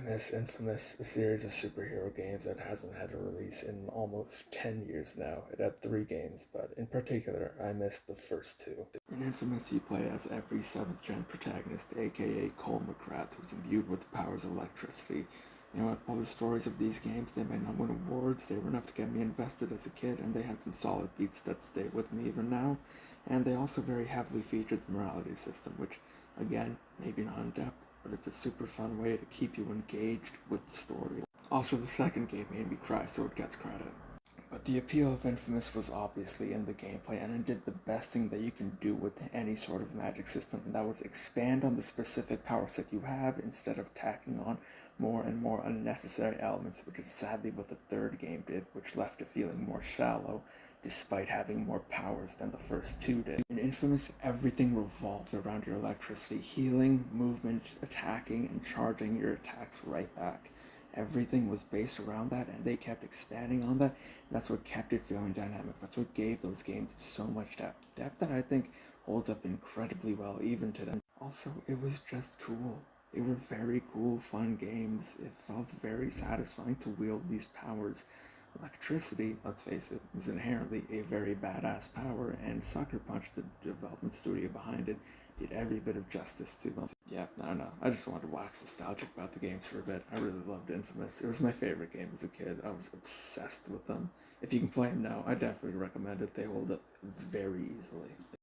miss Infamous, a series of superhero games that hasn't had a release in almost 10 years now. It had 3 games, but in particular, I missed the first 2. In Infamous, you play as every 7th gen protagonist, aka Cole McGrath, who's imbued with the powers of electricity. You know what, all the stories of these games, they may not win awards, they were enough to get me invested as a kid, and they had some solid beats that stay with me even now. And they also very heavily featured the morality system, which, again, maybe not in depth, but it's a super fun way to keep you engaged with the story. Also, the second game made me cry, so it gets credit. But the appeal of Infamous was obviously in the gameplay, and it did the best thing that you can do with any sort of magic system, and that was expand on the specific power set you have instead of tacking on more and more unnecessary elements, which is sadly what the third game did, which left it feeling more shallow, despite having more powers than the first 2 did. In Infamous, everything revolved around your electricity, healing, movement, attacking, and charging your attacks right back. Everything was based around that, and they kept expanding on that. That's what kept it feeling dynamic. That's what gave those games so much depth. Depth that I think holds up incredibly well even today. Also, it was just cool. They were very cool, fun games. It felt very satisfying to wield these powers. Electricity, let's face it, is inherently a very badass power, and Sucker Punch, the development studio behind it, did every bit of justice to them. Yeah, I don't know. I just wanted to wax nostalgic about the games for a bit. I really loved Infamous. It was my favorite game as a kid. I was obsessed with them. If you can play them now, I definitely recommend it. They hold up very easily.